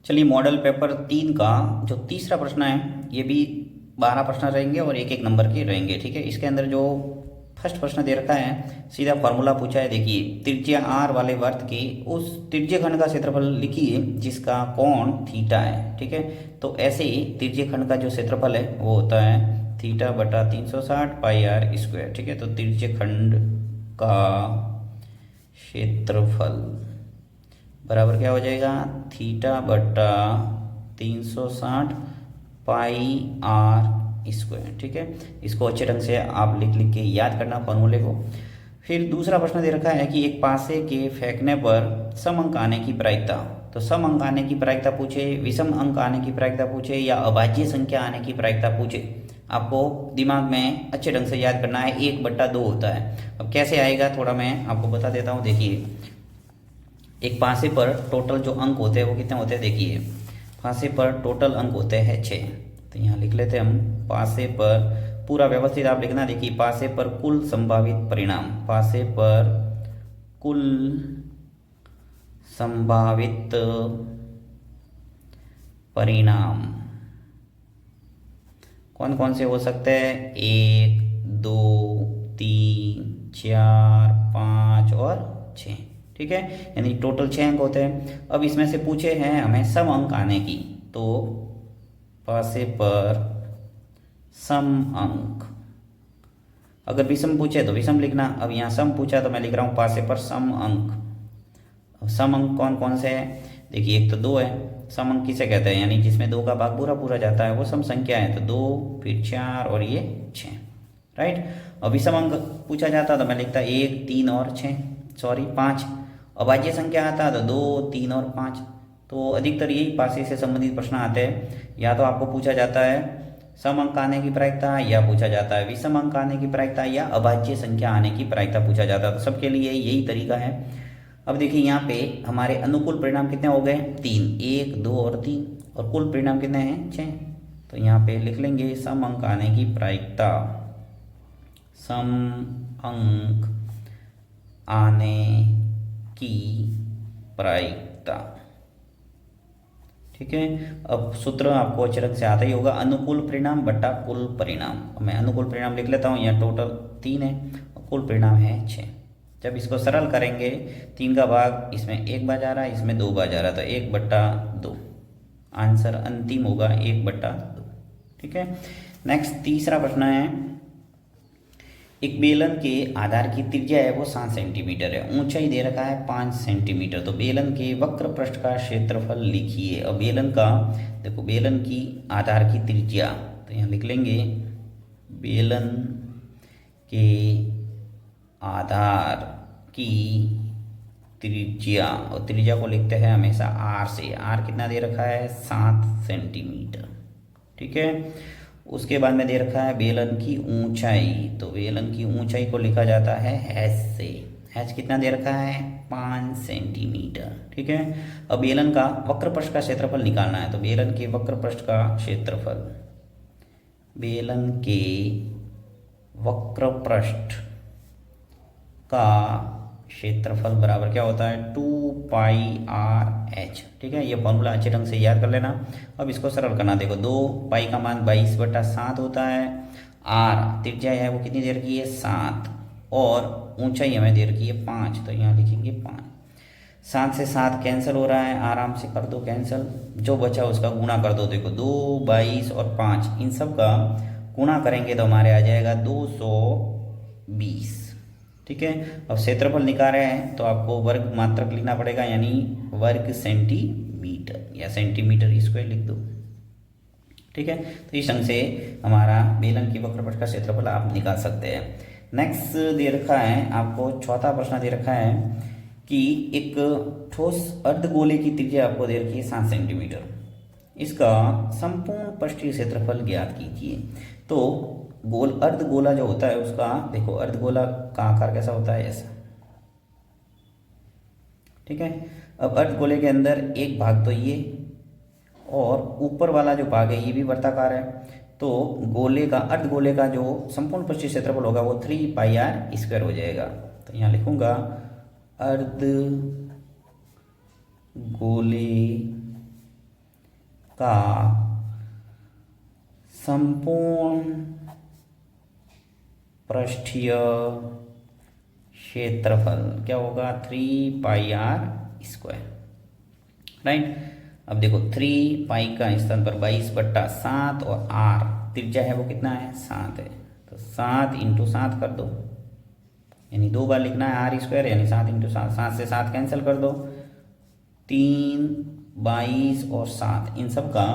चलिए model paper 3 का जो तीसरा प्रश्न है ये भी 12 प्रश्न रहेंगे और एक एक नंबर के रहेंगे। ठीक है, इसके अंदर जो फर्स्ट प्रश्न दे रखा है सीधा फॉर्मूला पूछा है। देखिए त्रिज्या आर वाले वर्त के उस त्रिज्य खंड का क्षेत्रफल लिखिए जिसका कोण थीटा है। ठीक है, तो ऐसे ही त्रिज्य खंड का जो क्षेत्रफल है वो होता है थीटा बटा 360 पाई आर स्क्वायर। ठीक है, तो त्रिज्य खंड का क्षेत्रफल बराबर क्या हो जाएगा, थीटा बटा 360 पाई आर स्क्वायर। ठीक है, इसको अच्छे ढंग से आप लिख लिख के याद करना फॉर्मूले को। फिर दूसरा प्रश्न दे रखा है कि एक पासे के फेंकने पर सम अंक आने की प्रायिकता। तो सम अंक आने की प्रायिकता पूछे, विषम अंक आने की प्रायिकता पूछे या अभाज्य संख्या आने की प्रायिकता पूछे, आपको दिमाग में अच्छे ढंग से याद करना है। 1/2 होता है। अब कैसे आएगा थोड़ा मैं आपको बता देता हूँ। देखिए एक पासे पर टोटल जो अंक होते हैं वो कितने होते हैं, देखिए पासे पर टोटल अंक होते हैं 6। तो यहाँ लिख लेते हैं हम पासे पर, पूरा व्यवस्थित आप लिखना। देखिए पासे पर कुल संभावित परिणाम, पासे पर कुल संभावित परिणाम कौन कौन से हो सकते हैं, 1 2 3 4 5 और 6। ठीक है, यानी टोटल 6 अंक होते हैं। अब इसमें से पूछे हैं हमें सम अंक आने की, तो पासे पर सम अंक, अगर विषम पूछे तो विषम लिखना। अब यहाँ सम पूछा तो मैं लिख रहा हूँ पासे पर सम अंक। अब सम अंक कौन कौन से हैं, देखिए एक तो 2 है। सम अंक किसे कहते हैं, यानी जिसमें 2 का भाग पूरा पूरा जाता है वो सम संख्या है। तो 2 फिर 4 और ये 6, राइट। अब विषम अंक पूछा जाता तो मैं लिखता 1 3 और 6, सॉरी 5। अभाज्य संख्या आता तो 2 3 और 5। तो अधिकतर यही पासे से संबंधित प्रश्न आते हैं। या तो आपको पूछा जाता है सम अंक आने की प्रायिकता, या पूछा जाता है विषम अंक आने की प्रायिकता, या अभाज्य संख्या आने की प्रायिकता पूछा जाता है। तो सबके लिए यही तरीका है। अब देखिए यहाँ पे हमारे अनुकूल परिणाम कितने हो गए, 3, 1 2 और 3, और कुल परिणाम कितने हैं, 6। तो यहाँ पे लिख लेंगे सम अंक आने की प्रायिकता, सम अंक आने की प्रायिकता। ठीक है, अब सूत्र आपको अच्छे ढंग से आता ही होगा, अनुकूल परिणाम बटा कुल परिणाम। मैं अनुकूल परिणाम लिख लेता हूँ, यहाँ टोटल 3 है और कुल परिणाम है 6। जब इसको सरल करेंगे 3 का भाग इसमें 1 बार जा रहा है, इसमें 2 बार जा रहा है, तो 1/2 आंसर अंतिम होगा 1/2। ठीक है, नेक्स्ट तीसरा प्रश्न है, एक बेलन के आधार की त्रिज्या है वो 7 सेंटीमीटर है, ऊंचाई दे रखा है 5 सेंटीमीटर। तो बेलन के वक्र पृष्ठ का क्षेत्रफल लिखिए। और बेलन का देखो, बेलन की आधार की त्रिज्या, तो यहाँ लिख लेंगे बेलन के आधार की त्रिज्या, और त्रिज्या को लिखते हैं हमेशा आर से। आर कितना दे रखा है, 7 सेंटीमीटर। ठीक है, उसके बाद में दे रखा है बेलन की ऊंचाई। तो बेलन की ऊंचाई को लिखा जाता है एच से। एच कितना दे रखा है, 5 सेंटीमीटर। ठीक है, अब बेलन का वक्र पृष्ठ का क्षेत्रफल निकालना है। तो बेलन के वक्र पृष्ठ का क्षेत्रफल, बेलन के वक्र पृष्ठ का क्षेत्रफल बराबर क्या होता है, 2 पाई आर एच। ठीक है, ये फॉर्मूला अच्छे ढंग से याद कर लेना। अब इसको सरल करना, देखो 2 पाई का मान 22/7 होता है। आर त्रिज्या है वो कितनी दे रखी है, 7, और ऊंचाई हमें दे रखी है 5। तो यहाँ लिखेंगे 5। 7 से 7 कैंसिल हो रहा है, आराम से कर दो कैंसिल, जो बचा उसका गुणा कर दो। देखो 2 22 और 5, इन सब का गुणा करेंगे तो हमारे आ जाएगा 220। ठीक है, अब क्षेत्रफल निकाल रहे हैं तो आपको वर्ग मात्रक लिखना पड़ेगा, यानी वर्ग सेंटीमीटर या सेंटीमीटर स्क्वायर लिख दो। ठीक है, तो इस ढंग से हमारा बेलन की वक्र पृष्ठ का क्षेत्रफल आप निकाल सकते हैं। नेक्स्ट दे रखा है आपको, चौथा प्रश्न दे रखा है कि एक ठोस अर्धगोले की त्रिज्या आपको दे रखी है 7 सेंटीमीटर, इसका संपूर्ण पृष्ठीय क्षेत्रफल ज्ञात कीजिए। तो गोल अर्धगोला जो होता है उसका, देखो अर्धगोला का आकार कैसा होता है, ऐसा। ठीक है, अब अर्धगोले के अंदर एक भाग तो ये, और ऊपर वाला जो भाग है ये भी वृत्ताकार है। तो गोले का, अर्धगोले का जो संपूर्ण पृष्ठीय क्षेत्रफल होगा वो 3 पाई आर स्क्वायर हो जाएगा। तो यहाँ लिखूंगा अर्धगोले का संपूर्ण पृष्ठीय क्षेत्रफल क्या होगा, 3πr²। राइट। अब देखो 3 का स्थान पर 22/7 और r त्रिज्या है वो कितना है, 7 है, तो 7 × 7 कर दो, यानी 2 बार लिखना है r², यानी 7 × 7, 7 से 7 कैंसिल कर दो, 3, 22 और 7 इन सब का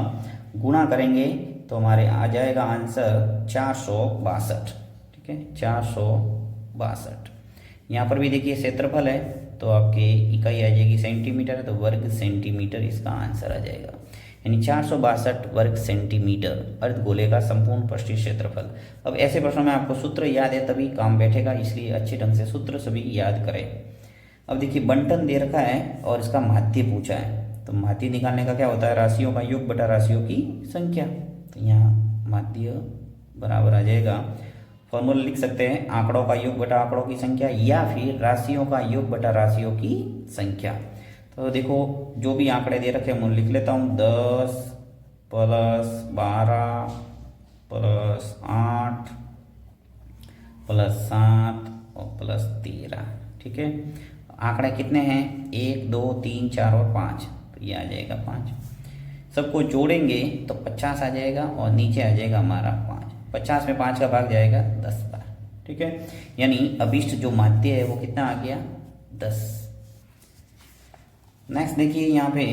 गुणा करेंगे तो हमारे आ जाएगा आंसर 462। ठीक है, 462। यहाँ पर भी देखिए क्षेत्रफल है तो आपके इकाई आ जाएगी सेंटीमीटर है, तो वर्ग सेंटीमीटर इसका आंसर आ जाएगा, यानी 462 वर्ग सेंटीमीटर अर्धगोले का संपूर्ण पृष्ठीय क्षेत्रफल। अब ऐसे प्रश्नों में आपको सूत्र याद है तभी काम बैठेगा, इसलिए अच्छे ढंग से सूत्र सभी याद करें। अब देखिए बंटन दे रखा है और इसका माध्य पूछा है, तो माध्य निकालने का क्या होता है, राशियों का योग बटा राशियों की संख्या। तो यहाँ माध्य बराबर आ जाएगा, फॉर्मूला लिख सकते हैं आंकड़ों का योग बटा आंकड़ों की संख्या, या फिर राशियों का योग बटा राशियों की संख्या। तो देखो जो भी आंकड़े दे रखे हैं मैं लिख लेता हूँ, 10 + 12 + 8 + 7 और +13। ठीक है, आंकड़े कितने हैं, 1, 2, 3, 4 और 5, तो ये आ जाएगा 5। सबको जोड़ेंगे तो 50 आ जाएगा और नीचे आ जाएगा हमारा 5। 50 में 5 का भाग जाएगा 10 बार। ठीक है, यानी अभिष्ट जो माध्य है वो कितना आ गया, 10। नेक्स्ट देखिए यहाँ पे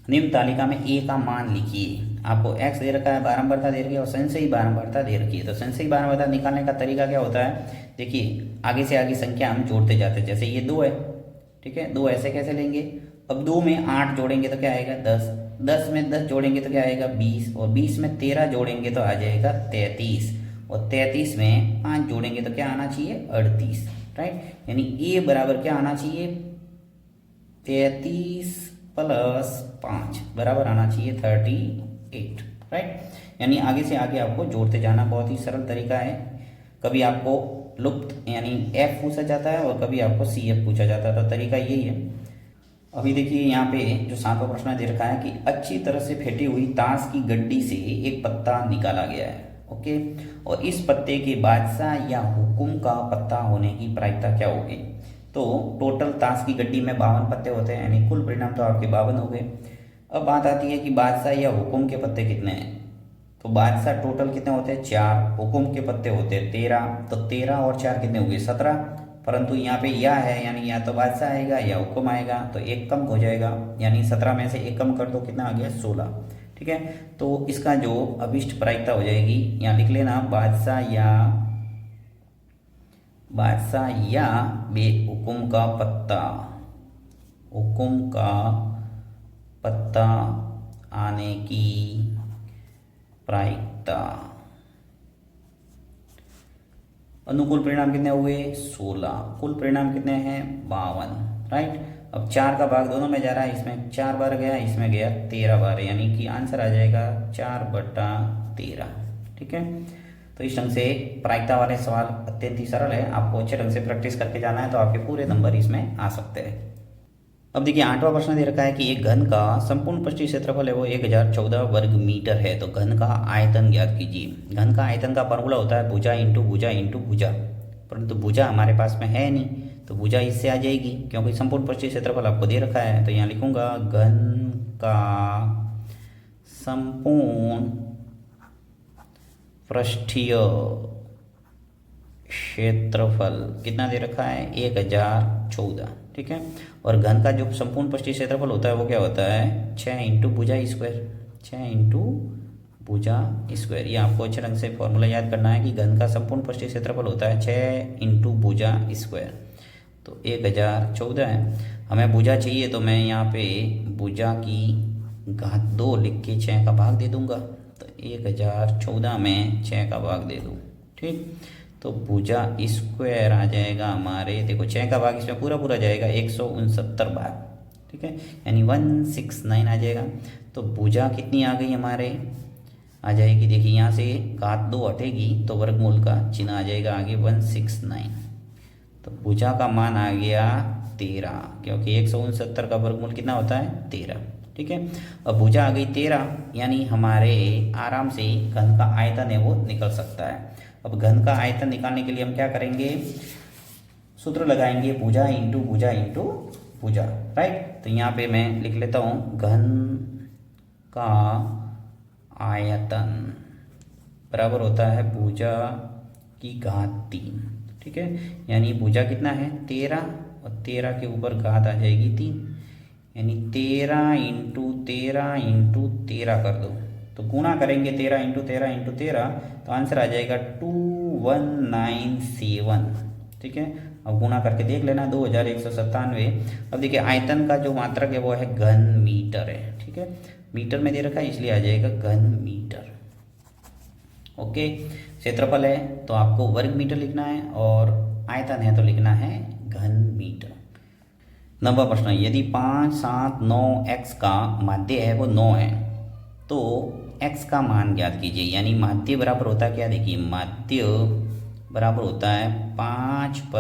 निम्न तालिका में ए का मान लिखिए। आपको एक्स दे रखा है, बारंबारता दे रखी है और संशयी बारंबारता दे रखी है। तो संशयी बारंबारता निकालने का तरीका क्या होता है, देखिए आगे से आगे संख्या हम जोड़ते जाते हैं। जैसे ये 2 है, ठीक है, 2 ऐसे कैसे लेंगे, अब 2 में 8 जोड़ेंगे तो क्या आएगा, 10, 10 में 10 जोड़ेंगे तो क्या आएगा, 20, और 20 में 13 जोड़ेंगे तो आ जाएगा 33, और 33 में 5 जोड़ेंगे तो क्या आना चाहिए, 38। राइट, यानी ए बराबर क्या आना चाहिए, 33 + 5 बराबर आना चाहिए 38। राइट, यानी आगे से आगे आपको जोड़ते जाना, बहुत ही सरल तरीका है। कभी आपको लुप्त यानी एफ पूछा जाता है और कभी आपको सी एफ पूछा जाता है, तो तरीका यही है। अभी देखिए यहाँ पे जो 7वां प्रश्न दे रखा है कि अच्छी तरह से फेंटी हुई ताश की गड्डी से एक पत्ता निकाला गया है। ओके, और इस पत्ते के बादशाह या हुकुम का पत्ता होने की प्रायिकता क्या होगी। तो टोटल ताश की गड्डी में 52 पत्ते होते हैं, यानी कुल परिणाम तो आपके 52 हो गए। अब बात आती है कि बादशाह या हुकुम के पत्ते कितने हैं। तो बादशाह टोटल कितने होते हैं, 4, हुकुम के पत्ते होते हैं 13, तो 13 और 4 कितने हो गए, 17। परंतु यहाँ पे या है, यानी या तो बादशाह आएगा या हुक्म आएगा, तो एक कम हो जाएगा, यानी 17 में से एक कम कर दो, कितना आ गया, 16। ठीक है, तो इसका जो अभिष्ट प्रायिकता हो जाएगी, यहाँ लिख लेना, बादशाह या बे हुकुम का पत्ता, हुकुम का पत्ता आने की प्रायिकता। अनुकूल परिणाम कितने हुए, 16, कुल परिणाम कितने हैं, 52। राइट, अब 4 का भाग दोनों में जा रहा है, इसमें 4 बार गया, इसमें गया 13 बार, यानी कि आंसर आ जाएगा 4/13। ठीक है, तो इस ढंग से प्रायिकता वाले सवाल अत्यंत ही सरल है, आपको अच्छे ढंग से प्रैक्टिस करके जाना है तो आपके पूरे नंबर इसमें आ सकते हैं। अब देखिए 8वां प्रश्न दे रखा है कि एक घन का संपूर्ण पृष्ठीय क्षेत्रफल है वो 1014 वर्ग मीटर है, तो घन का आयतन ज्ञात कीजिए। घन का आयतन का फॉर्मूला होता है भुजा इंटू भुजा इंटू भुजा, परंतु भुजा हमारे पास में है नहीं, तो भुजा इससे आ जाएगी क्योंकि संपूर्ण पृष्ठीय क्षेत्रफल आपको दे रखा है। तो यहाँ लिखूंगा घन का संपूर्ण पृष्ठीय क्षेत्रफल कितना दे रखा है, 1014। ठीक है, और घन का जो संपूर्ण पृष्ठीय क्षेत्रफल होता है वो क्या होता है, 6 × भुजा स्क्वायर, 6 × भुजा स्क्वायर। ये आपको अच्छे ढंग से फॉर्मूला याद करना है कि घन का संपूर्ण पृष्ठीय क्षेत्रफल होता है 6 × भुजा स्क्वायर, तो 1014 है। हमें भुजा चाहिए तो मैं यहाँ पे भुजा की घात 2 लिख के 6 का भाग दे दूंगा, तो 1014 में 6 का भाग दे दूँ। ठीक, तो भुजा स्क्वायर आ जाएगा हमारे, देखो 6 का भाग इसमें पूरा पूरा जाएगा, 169 बार। ठीक है, यानी 169 आ जाएगा। तो भुजा कितनी आ गई हमारे, आ जाएगी, देखिए यहाँ से घात 2 हटेगी तो वर्गमूल का चिन्ह आ जाएगा आगे 169। तो भुजा का मान आ गया 13, क्योंकि 169 का वर्गमूल कितना होता है, 13। ठीक है। अब भुजा आ गई 13, यानी हमारे आराम से घन का आयतन है वो निकल सकता है। अब घन का आयतन निकालने के लिए हम क्या करेंगे, सूत्र लगाएंगे भुजा इंटू भुजा इंटू भुजा, राइट। तो यहाँ पे मैं लिख लेता हूँ घन का आयतन बराबर होता है भुजा की घात 3, ठीक है। यानी भुजा कितना है 13 और 13 के ऊपर घात आ जाएगी 3, यानी 13 इंटू 13 इंटू 13 कर दो, तो गुणा करेंगे 13 इंटू 13 इंटू 13, तो आंसर आ जाएगा 2197, ठीक है। अब गुणा करके देख लेना 2197। अब देखिए आयतन का जो मात्रक है वो है घन मीटर है, ठीक है। मीटर में दे रखा है इसलिए आ जाएगा घन मीटर, ओके। क्षेत्रफल है तो आपको वर्ग मीटर लिखना है और आयतन है तो लिखना है घन मीटर। नंबर प्रश्न, यदि 5, 7, 9 x का माध्य है वो 9 है तो x का मान ज्ञात कीजिए। यानी माध्य बराबर होता है क्या, देखिए माध्य बराबर होता है 5 +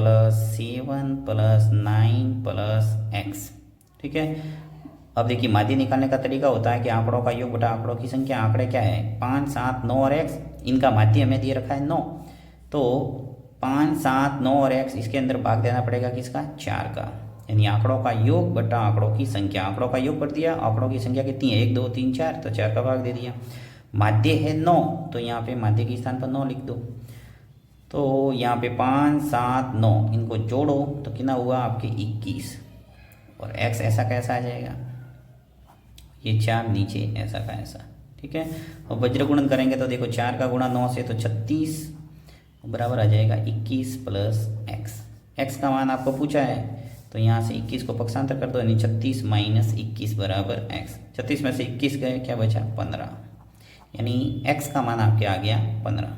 7 + 9 + x, ठीक है। अब देखिए माध्य निकालने का तरीका होता है कि आंकड़ों का योग बटा आंकड़ों की संख्या। आंकड़े क्या है 5, 7, 9 और x, इनका माध्य हमें दिए रखा है 9, तो 5, 7, 9 और x इसके अंदर भाग देना पड़ेगा किसका, 4 का, यानी आंकड़ों का योग बटा आंकड़ों की संख्या। आंकड़ों का योग कर दिया, आंकड़ों की संख्या कितनी है 1, 2, 3, 4, तो 4 का भाग दे दिया। माध्य है 9, तो यहाँ पे माध्य के स्थान पर 9 लिख दो। तो यहाँ पे 5, 7, 9 इनको जोड़ो तो कितना हुआ आपके 21, और x ऐसा कैसा आ जाएगा, ये 4 नीचे ऐसा का ऐसा, ठीक है। और वज्र गुणन करेंगे तो देखो 4 का गुणा 9 से तो 36 बराबर आ जाएगा 21 + x। x का मान आपको पूछा है तो यहाँ से 21 को पक्षांतर कर दो, यानी 36 - 21 बराबर x। 36 में से 21 गए, क्या बचा 15, यानी x का मान आपके आ गया 15।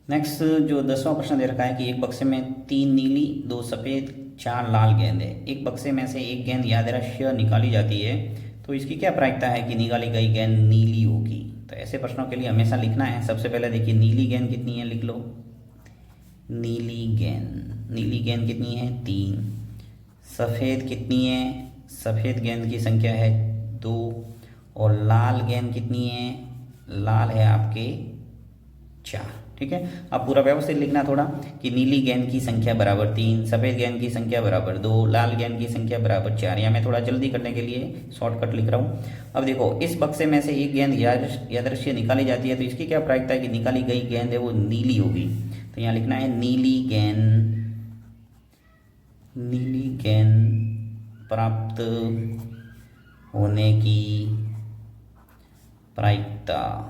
नेक्स्ट जो 10वां प्रश्न दे रखा है कि एक बक्से में 3 नीली, 2 सफ़ेद, 4 लाल गेंद है। एक बक्से में से एक गेंद यादृच्छिक निकाली जाती है तो इसकी क्या प्रायिकता है कि निकाली गई गेंद नीली होगी। तो ऐसे प्रश्नों के लिए हमेशा लिखना है, सबसे पहले देखिए नीली गेंद कितनी है, लिख लो नीली गेंद कितनी है 3। सफ़ेद कितनी है, सफ़ेद गेंद की संख्या है 2, और लाल गेंद कितनी है, लाल है आपके 4, ठीक है। अब पूरा व्यवस्थित लिखना थोड़ा कि नीली गेंद की संख्या बराबर 3, सफ़ेद गेंद की संख्या बराबर 2, लाल गेंद की संख्या बराबर 4। या मैं थोड़ा जल्दी करने के लिए शॉर्टकट लिख रहा हूँ। अब देखो इस बक्से में से एक गेंद यादृच्छिक निकाली जाती है तो इसकी क्या प्रायिकता है कि निकाली गई गेंद है वो नीली होगी। तो यहाँ लिखना है नीली गेंद प्राप्त होने की प्रायिकता,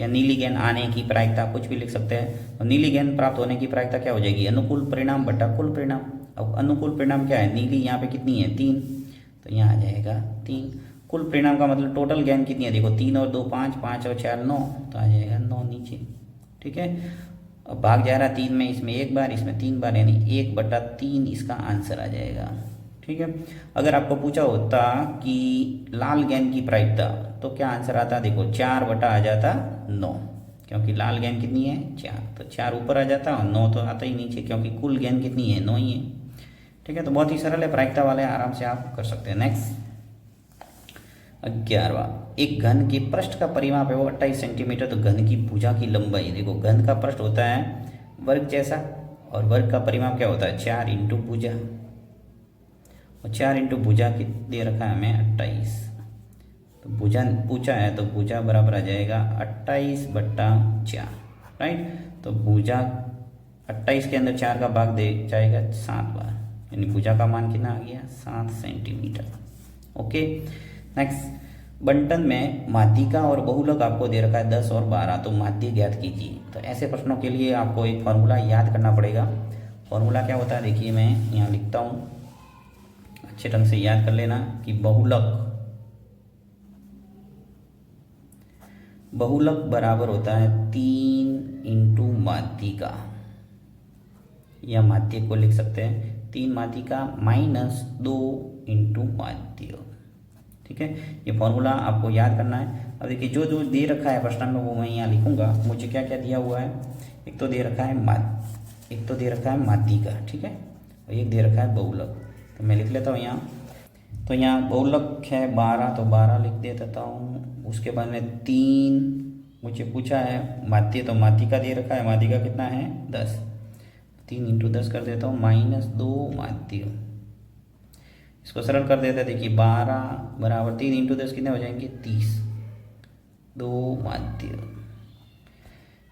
या नीली गेंद आने की प्रायिकता, कुछ भी लिख सकते हैं। और नीली गेंद प्राप्त होने की प्रायिकता क्या हो जाएगी, अनुकूल परिणाम बटा कुल परिणाम। अब अनुकूल परिणाम क्या है, नीली यहाँ पे कितनी है 3, तो यहाँ आ जाएगा 3। कुल परिणाम का मतलब टोटल गेंद कितनी है, देखो 3 और 2 5, 5 और 4 9, तो आ जाएगा 9 नीचे, ठीक है। अब भाग जा रहा 3 में, इसमें 1 बार इसमें 3 बार, यानी 1/3 इसका आंसर आ जाएगा, ठीक है। अगर आपको पूछा होता कि लाल गेंद की प्रायिकता तो क्या आंसर आता, देखो 4 बटा आ जाता 9, क्योंकि लाल गेंद कितनी है 4, तो 4 ऊपर आ जाता और 9 तो आता ही नीचे, क्योंकि कुल गेंद कितनी है 9 ही है, ठीक है। तो बहुत ही सरल है, प्रायिकता वाले आराम से आप कर सकते हैं। नेक्स्ट 11वां, एक घन के पृष्ठ का परिमाप है वो 28 सेंटीमीटर, तो घन की भुजा की लंबाई, देखो घन का पृष्ठ होता है वर्ग जैसा और वर्ग का परिमाप क्या होता है 4 इंटू भुजा, और 4 इंटू भुजा की दे रखा है हमें 28, तो भुजा पूछा है तो भुजा बराबर आ जाएगा 28/4, राइट। तो भुजा 28 के अंदर 4 का भाग दे जाएगा 7 बार, यानी भुजा का मान कितना आ गया 7 सेंटीमीटर, ओके। नेक्स्ट बंटन में माध्यिका और बहुलक आपको दे रखा है 10 और 12, तो माध्य ज्ञात कीजिए। तो ऐसे प्रश्नों के लिए आपको एक फार्मूला याद करना पड़ेगा। फार्मूला क्या होता है, देखिए मैं यहाँ लिखता हूँ, अच्छे ढंग से याद कर लेना कि बहुलक बराबर होता है 3 इंटू माध्यिका, या माध्य को लिख सकते हैं 3 माध्यिका माइनस 2 इंटू माध्य, ठीक है। ये फॉर्मूला आपको याद करना है। अब देखिए जो जो दे रखा है प्रश्न में वो मैं यहाँ लिखूंगा। मुझे क्या क्या दिया हुआ है, एक तो दे रखा है माध्यिका, ठीक है, और एक दे रखा है बहुलक, तो मैं लिख लेता हूँ यहाँ। तो यहाँ बहुलक है 12, तो 12 लिख देता हूँ। उसके बाद में 3 मुझे पूछा है माध्य, तो माध्य का दे रखा है, माध्य का कितना है 10, 3 इंटू 10 कर देता हूँ -2 माध्य। इसको सरल कर देते हैं, देखिए 12 बराबर 3 इंटू 10 कितने हो जाएंगे 30, 2 माध्य।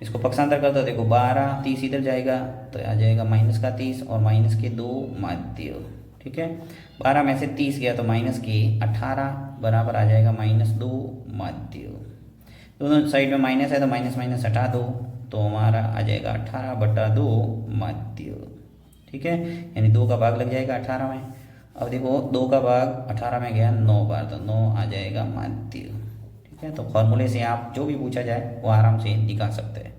इसको पक्षांतर कर दो, देखो 12 30 इधर जाएगा तो आ जाएगा माइनस का 30 और माइनस के 2 माध्य। ठीक है, 12 में से 30 गया तो माइनस के 18 बराबर आ जाएगा -2 माध्य। दोनों साइड में माइनस है तो माइनस माइनस हटा दो, तो हमारा आ जाएगा 18/2 माध्य। ठीक है, यानी 2 का भाग लग जाएगा 18 में। अब देखो 2 का भाग 18 में गया 9 बार, तो 9 आ जाएगा माध्य। ठीक है, तो फॉर्मूले से आप जो भी पूछा जाए वो आराम से निकाल सकते हैं।